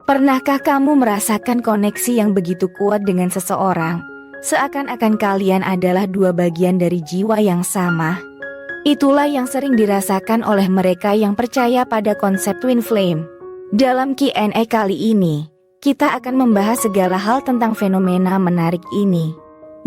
Pernahkah kamu merasakan koneksi yang begitu kuat dengan seseorang? Seakan-akan kalian adalah dua bagian dari jiwa yang sama. Itulah yang sering dirasakan oleh mereka yang percaya pada konsep twin flame. Dalam Q&A kali ini, kita akan membahas segala hal tentang fenomena menarik ini.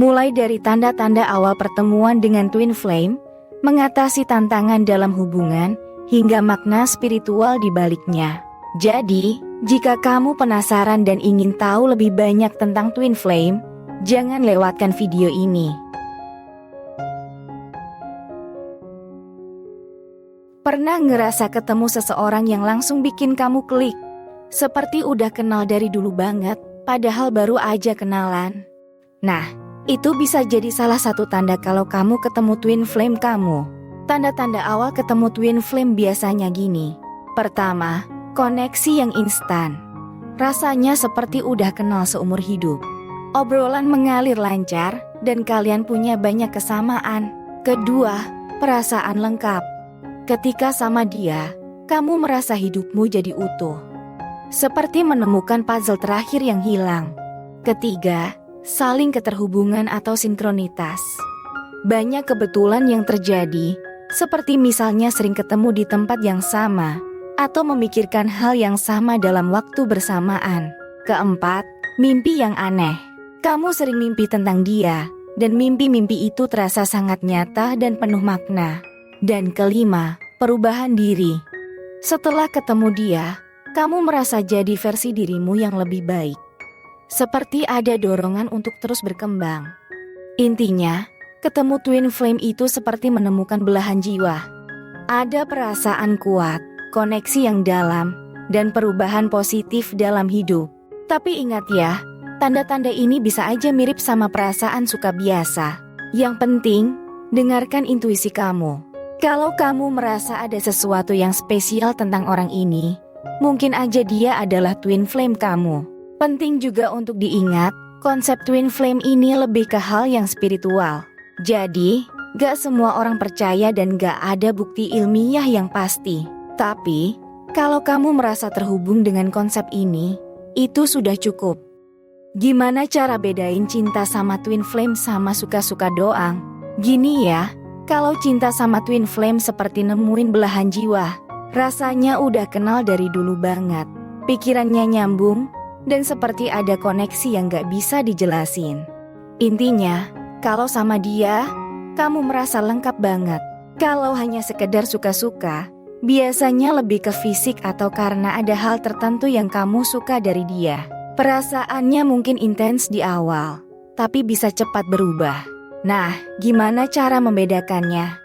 Mulai dari tanda-tanda awal pertemuan dengan twin flame, mengatasi tantangan dalam hubungan, hingga makna spiritual di baliknya. Jadi, jika kamu penasaran dan ingin tahu lebih banyak tentang twin flame, jangan lewatkan video ini. Pernah ngerasa ketemu seseorang yang langsung bikin kamu klik? Seperti udah kenal dari dulu banget, padahal baru aja kenalan. Nah, itu bisa jadi salah satu tanda kalau kamu ketemu twin flame kamu. Tanda-tanda awal ketemu twin flame biasanya gini. Pertama, koneksi yang instan. Rasanya seperti udah kenal seumur hidup. Obrolan mengalir lancar, dan kalian punya banyak kesamaan. Kedua, perasaan lengkap. Ketika sama dia, kamu merasa hidupmu jadi utuh. Seperti menemukan puzzle terakhir yang hilang. Ketiga, saling keterhubungan atau sinkronitas. Banyak kebetulan yang terjadi, seperti misalnya sering ketemu di tempat yang sama, atau memikirkan hal yang sama dalam waktu bersamaan. Keempat, mimpi yang aneh. Kamu sering mimpi tentang dia, dan mimpi-mimpi itu terasa sangat nyata dan penuh makna. Dan kelima, perubahan diri. Setelah ketemu dia, kamu merasa jadi versi dirimu yang lebih baik. Seperti ada dorongan untuk terus berkembang. Intinya, ketemu twin flame itu seperti menemukan belahan jiwa. Ada perasaan kuat, koneksi yang dalam, dan perubahan positif dalam hidup. Tapi ingat ya, tanda-tanda ini bisa aja mirip sama perasaan suka biasa. Yang penting, dengarkan intuisi kamu. Kalau kamu merasa ada sesuatu yang spesial tentang orang ini, mungkin aja dia adalah twin flame kamu. Penting juga untuk diingat, konsep twin flame ini lebih ke hal yang spiritual. Jadi, gak semua orang percaya dan gak ada bukti ilmiah yang pasti. Tapi, kalau kamu merasa terhubung dengan konsep ini, itu sudah cukup. Gimana cara bedain cinta sama twin flame sama suka-suka doang? Gini ya, kalau cinta sama twin flame seperti nemuin belahan jiwa. Rasanya udah kenal dari dulu banget. Pikirannya nyambung, dan seperti ada koneksi yang gak bisa dijelasin. Intinya, kalau sama dia, kamu merasa lengkap banget. Kalau hanya sekedar suka-suka, biasanya lebih ke fisik atau karena ada hal tertentu yang kamu suka dari dia. Perasaannya mungkin intens di awal, tapi bisa cepat berubah. Nah, gimana cara membedakannya?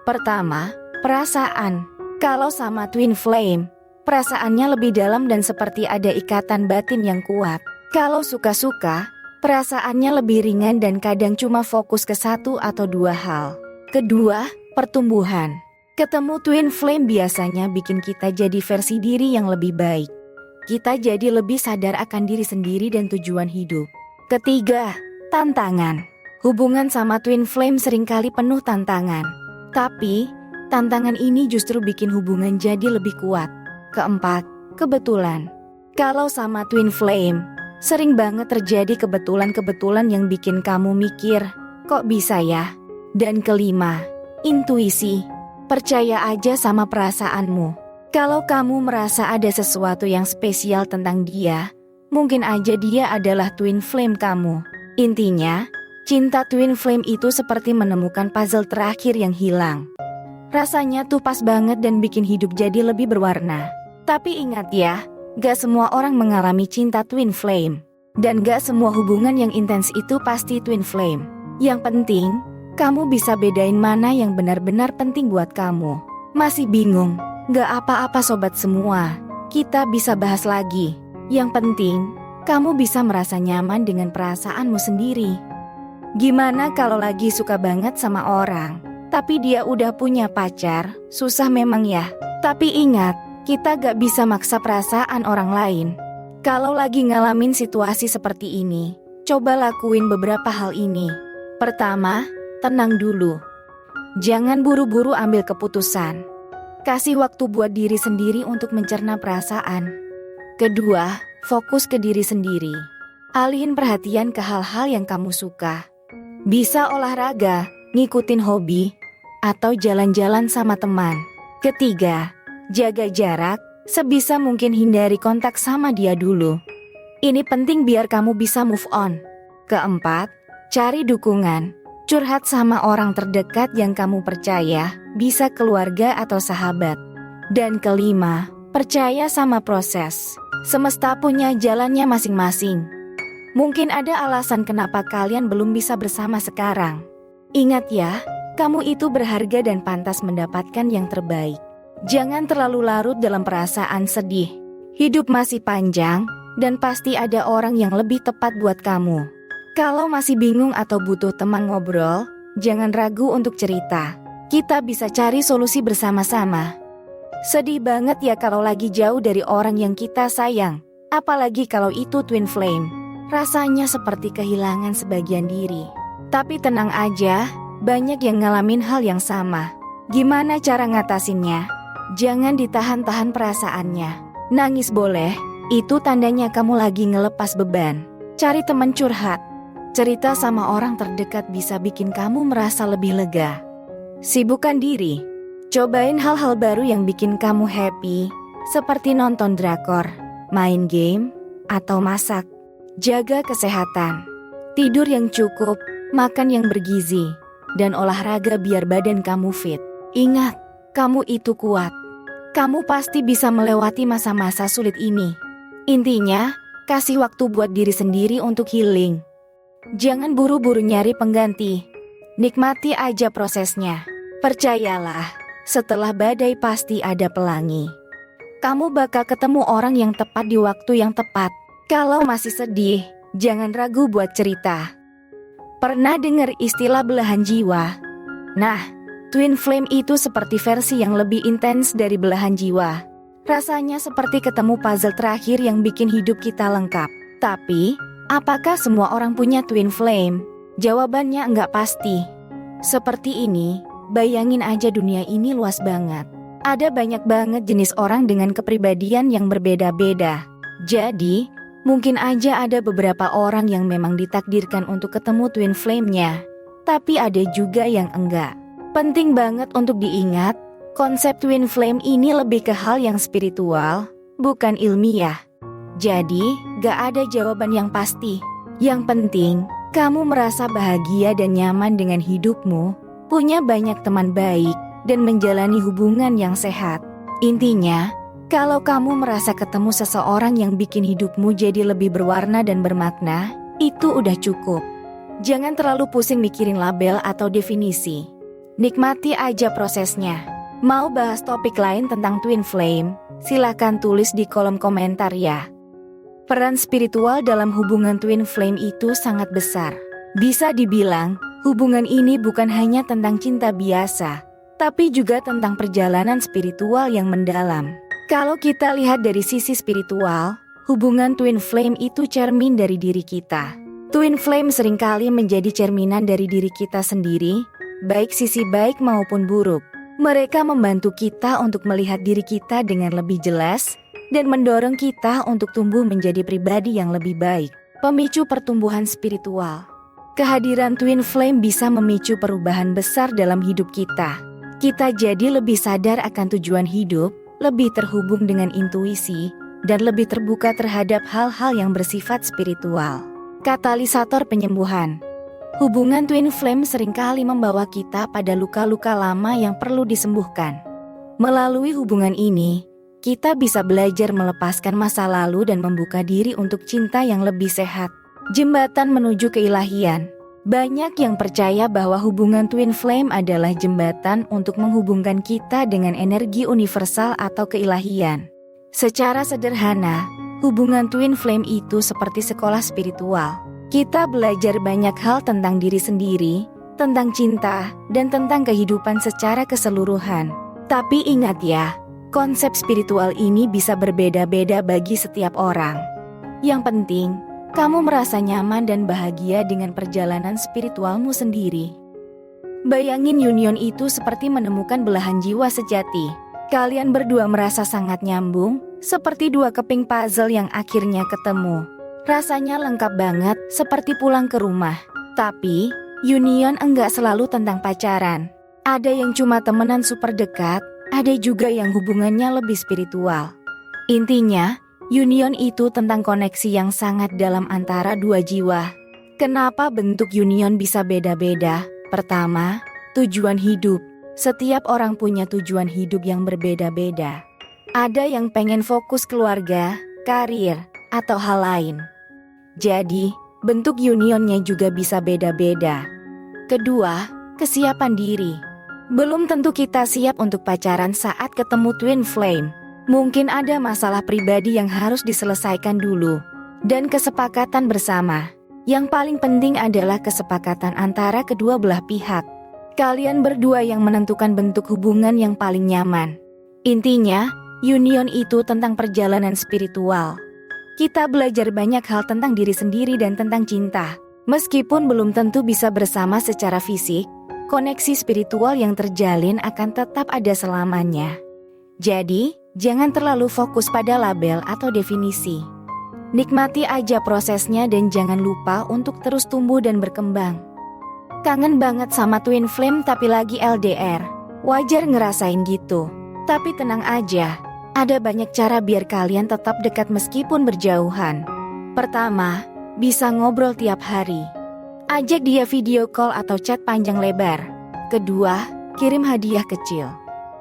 Pertama, perasaan. Kalau sama twin flame, perasaannya lebih dalam dan seperti ada ikatan batin yang kuat. Kalau suka-suka, perasaannya lebih ringan dan kadang cuma fokus ke satu atau dua hal. Kedua, pertumbuhan. Ketemu twin flame biasanya bikin kita jadi versi diri yang lebih baik. Kita jadi lebih sadar akan diri sendiri dan tujuan hidup. Ketiga, tantangan. Hubungan sama twin flame seringkali penuh tantangan. Tapi, tantangan ini justru bikin hubungan jadi lebih kuat. Keempat, kebetulan. Kalau sama twin flame, sering banget terjadi kebetulan-kebetulan yang bikin kamu mikir, kok bisa ya? Dan kelima, intuisi. Percaya aja sama perasaanmu. Kalau kamu merasa ada sesuatu yang spesial tentang dia, mungkin aja dia adalah twin flame kamu. Intinya, cinta twin flame itu seperti menemukan puzzle terakhir yang hilang. Rasanya tuh pas banget dan bikin hidup jadi lebih berwarna. Tapi ingat ya, gak semua orang mengalami cinta twin flame. Dan gak semua hubungan yang intens itu pasti twin flame. Yang penting, kamu bisa bedain mana yang benar-benar penting buat kamu. Masih bingung? Gak apa-apa sobat semua. Kita bisa bahas lagi. Yang penting, kamu bisa merasa nyaman dengan perasaanmu sendiri. Gimana kalau lagi suka banget sama orang, tapi dia udah punya pacar? Susah memang ya. Tapi ingat, kita gak bisa maksa perasaan orang lain. Kalau lagi ngalamin situasi seperti ini, coba lakuin beberapa hal ini. Pertama, tenang dulu. Jangan buru-buru ambil keputusan. Kasih waktu buat diri sendiri untuk mencerna perasaan. Kedua, fokus ke diri sendiri. Alihin perhatian ke hal-hal yang kamu suka. Bisa olahraga, ngikutin hobi, atau jalan-jalan sama teman. Ketiga, jaga jarak, sebisa mungkin hindari kontak sama dia dulu. Ini penting biar kamu bisa move on. Keempat, cari dukungan. Curhat sama orang terdekat yang kamu percaya, bisa keluarga atau sahabat. Dan kelima, percaya sama proses. Semesta punya jalannya masing-masing. Mungkin ada alasan kenapa kalian belum bisa bersama sekarang. Ingat ya, kamu itu berharga dan pantas mendapatkan yang terbaik. Jangan terlalu larut dalam perasaan sedih. Hidup masih panjang, dan pasti ada orang yang lebih tepat buat kamu. Kalau masih bingung atau butuh teman ngobrol, jangan ragu untuk cerita. Kita bisa cari solusi bersama-sama. Sedih banget ya kalau lagi jauh dari orang yang kita sayang, apalagi kalau itu twin flame. Rasanya seperti kehilangan sebagian diri. Tapi tenang aja, banyak yang ngalamin hal yang sama. Gimana cara ngatasinnya? Jangan ditahan-tahan perasaannya. Nangis boleh, itu tandanya kamu lagi ngelepas beban. Cari teman curhat. Cerita sama orang terdekat bisa bikin kamu merasa lebih lega. Sibukkan diri. Cobain hal-hal baru yang bikin kamu happy, seperti nonton drakor, main game, atau masak. Jaga kesehatan. Tidur yang cukup, makan yang bergizi, dan olahraga biar badan kamu fit. Ingat, kamu itu kuat. Kamu pasti bisa melewati masa-masa sulit ini. Intinya, kasih waktu buat diri sendiri untuk healing. Jangan buru-buru nyari pengganti. Nikmati aja prosesnya. Percayalah, setelah badai pasti ada pelangi. Kamu bakal ketemu orang yang tepat di waktu yang tepat. Kalau masih sedih, jangan ragu buat cerita. Pernah dengar istilah belahan jiwa? Nah, twin flame itu seperti versi yang lebih intens dari belahan jiwa. Rasanya seperti ketemu puzzle terakhir yang bikin hidup kita lengkap. Tapi, apakah semua orang punya twin flame? Jawabannya enggak pasti. Seperti ini, bayangin aja dunia ini luas banget. Ada banyak banget jenis orang dengan kepribadian yang berbeda-beda. Jadi, mungkin aja ada beberapa orang yang memang ditakdirkan untuk ketemu twin flame-nya. Tapi ada juga yang enggak. Penting banget untuk diingat, konsep twin flame ini lebih ke hal yang spiritual, bukan ilmiah. Jadi, gak ada jawaban yang pasti. Yang penting, kamu merasa bahagia dan nyaman dengan hidupmu, punya banyak teman baik, dan menjalani hubungan yang sehat. Intinya, kalau kamu merasa ketemu seseorang yang bikin hidupmu jadi lebih berwarna dan bermakna, itu udah cukup. Jangan terlalu pusing mikirin label atau definisi. Nikmati aja prosesnya. Mau bahas topik lain tentang twin flame? Silakan tulis di kolom komentar ya. Peran spiritual dalam hubungan twin flame itu sangat besar. Bisa dibilang, hubungan ini bukan hanya tentang cinta biasa, tapi juga tentang perjalanan spiritual yang mendalam. Kalau kita lihat dari sisi spiritual, hubungan twin flame itu cermin dari diri kita. Twin flame seringkali menjadi cerminan dari diri kita sendiri, baik sisi baik maupun buruk. Mereka membantu kita untuk melihat diri kita dengan lebih jelas dan mendorong kita untuk tumbuh menjadi pribadi yang lebih baik. Pemicu pertumbuhan spiritual. Kehadiran twin flame bisa memicu perubahan besar dalam hidup kita. Kita jadi lebih sadar akan tujuan hidup, lebih terhubung dengan intuisi, dan lebih terbuka terhadap hal-hal yang bersifat spiritual. Katalisator penyembuhan. Hubungan twin flame seringkali membawa kita pada luka-luka lama yang perlu disembuhkan. Melalui hubungan ini, kita bisa belajar melepaskan masa lalu dan membuka diri untuk cinta yang lebih sehat. Jembatan menuju keilahian. Banyak yang percaya bahwa hubungan twin flame adalah jembatan untuk menghubungkan kita dengan energi universal atau keilahian. Secara sederhana, hubungan twin flame itu seperti sekolah spiritual. Kita belajar banyak hal tentang diri sendiri, tentang cinta, dan tentang kehidupan secara keseluruhan. Tapi ingat ya, konsep spiritual ini bisa berbeda-beda bagi setiap orang. Yang penting, kamu merasa nyaman dan bahagia dengan perjalanan spiritualmu sendiri. Bayangin union itu seperti menemukan belahan jiwa sejati. Kalian berdua merasa sangat nyambung, seperti dua keping puzzle yang akhirnya ketemu. Rasanya lengkap banget, seperti pulang ke rumah. Tapi, union enggak selalu tentang pacaran. Ada yang cuma temenan super dekat, ada juga yang hubungannya lebih spiritual. Intinya, union itu tentang koneksi yang sangat dalam antara dua jiwa. Kenapa bentuk union bisa beda-beda? Pertama, tujuan hidup. Setiap orang punya tujuan hidup yang berbeda-beda. Ada yang pengen fokus keluarga, karir, atau hal lain. Jadi, bentuk unionnya juga bisa beda-beda. Kedua, kesiapan diri. Belum tentu kita siap untuk pacaran saat ketemu twin flame. Mungkin ada masalah pribadi yang harus diselesaikan dulu. Dan kesepakatan bersama. Yang paling penting adalah kesepakatan antara kedua belah pihak. Kalian berdua yang menentukan bentuk hubungan yang paling nyaman. Intinya, union itu tentang perjalanan spiritual. Kita belajar banyak hal tentang diri sendiri dan tentang cinta. Meskipun belum tentu bisa bersama secara fisik, koneksi spiritual yang terjalin akan tetap ada selamanya. Jadi, jangan terlalu fokus pada label atau definisi. Nikmati aja prosesnya dan jangan lupa untuk terus tumbuh dan berkembang. Kangen banget sama twin flame tapi lagi LDR. Wajar ngerasain gitu. Tapi tenang aja, ada banyak cara biar kalian tetap dekat meskipun berjauhan. Pertama, bisa ngobrol tiap hari. Ajak dia video call atau chat panjang lebar. Kedua, kirim hadiah kecil.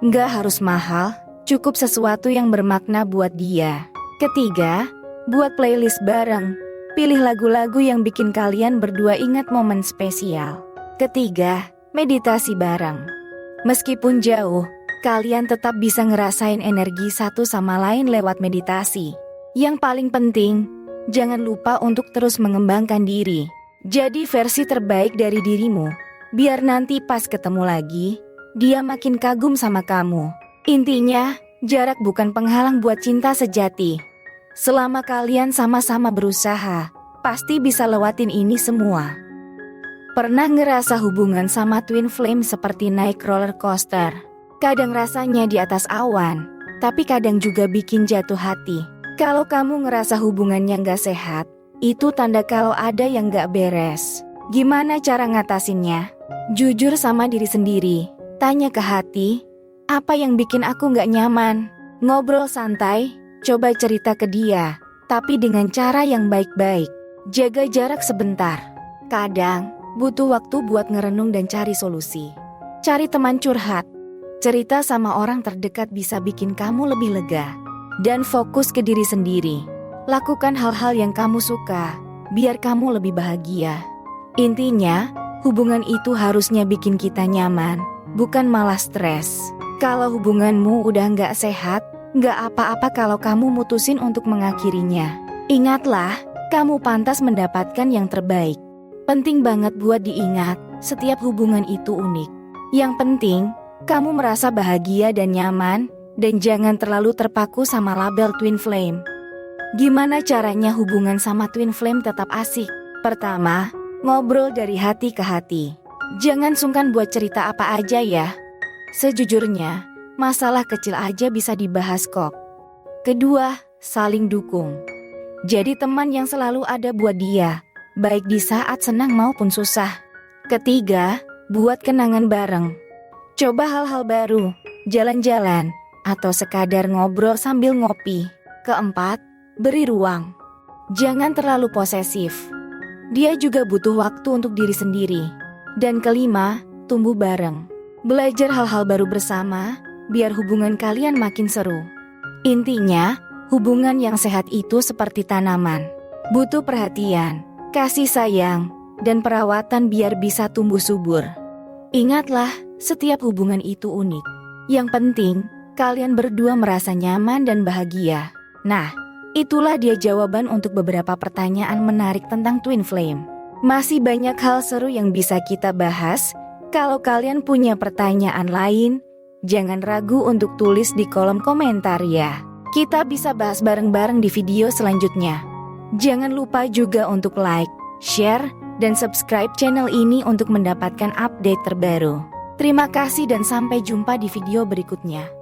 Nggak harus mahal, cukup sesuatu yang bermakna buat dia. Ketiga, buat playlist bareng. Pilih lagu-lagu yang bikin kalian berdua ingat momen spesial. Ketiga, meditasi bareng. Meskipun jauh, kalian tetap bisa ngerasain energi satu sama lain lewat meditasi. Yang paling penting, jangan lupa untuk terus mengembangkan diri. Jadi versi terbaik dari dirimu, biar nanti pas ketemu lagi, dia makin kagum sama kamu. Intinya, jarak bukan penghalang buat cinta sejati. Selama kalian sama-sama berusaha, pasti bisa lewatin ini semua. Pernah ngerasa hubungan sama twin flame seperti naik roller coaster? Kadang rasanya di atas awan, tapi kadang juga bikin jatuh hati. Kalau kamu ngerasa hubungannya gak sehat, itu tanda kalau ada yang gak beres. Gimana cara ngatasinnya? Jujur sama diri sendiri. Tanya ke hati, apa yang bikin aku gak nyaman? Ngobrol santai, coba cerita ke dia. Tapi dengan cara yang baik-baik. Jaga jarak sebentar. Kadang, butuh waktu buat ngerenung dan cari solusi. Cari teman curhat. Cerita sama orang terdekat bisa bikin kamu lebih lega. Dan fokus ke diri sendiri. Lakukan hal-hal yang kamu suka, biar kamu lebih bahagia. Intinya, hubungan itu harusnya bikin kita nyaman, bukan malah stres. Kalau hubunganmu udah gak sehat, gak apa-apa kalau kamu mutusin untuk mengakhirinya. Ingatlah, kamu pantas mendapatkan yang terbaik. Penting banget buat diingat, setiap hubungan itu unik. Yang penting, kamu merasa bahagia dan nyaman, dan jangan terlalu terpaku sama label twin flame. Gimana caranya hubungan sama twin flame tetap asik? Pertama, ngobrol dari hati ke hati. Jangan sungkan buat cerita apa aja ya. Sejujurnya, masalah kecil aja bisa dibahas kok. Kedua, saling dukung. Jadi teman yang selalu ada buat dia, baik di saat senang maupun susah. Ketiga, buat kenangan bareng. Coba hal-hal baru, jalan-jalan, atau sekadar ngobrol sambil ngopi. Keempat, beri ruang. Jangan terlalu posesif. Dia juga butuh waktu untuk diri sendiri. Dan kelima, tumbuh bareng. Belajar hal-hal baru bersama, biar hubungan kalian makin seru. Intinya, hubungan yang sehat itu seperti tanaman. Butuh perhatian, kasih sayang, dan perawatan biar bisa tumbuh subur. Ingatlah, setiap hubungan itu unik. Yang penting, kalian berdua merasa nyaman dan bahagia. Nah, itulah dia jawaban untuk beberapa pertanyaan menarik tentang twin flame. Masih banyak hal seru yang bisa kita bahas. Kalau kalian punya pertanyaan lain, jangan ragu untuk tulis di kolom komentar ya. Kita bisa bahas bareng-bareng di video selanjutnya. Jangan lupa juga untuk like, share, dan subscribe channel ini untuk mendapatkan update terbaru. Terima kasih dan sampai jumpa di video berikutnya.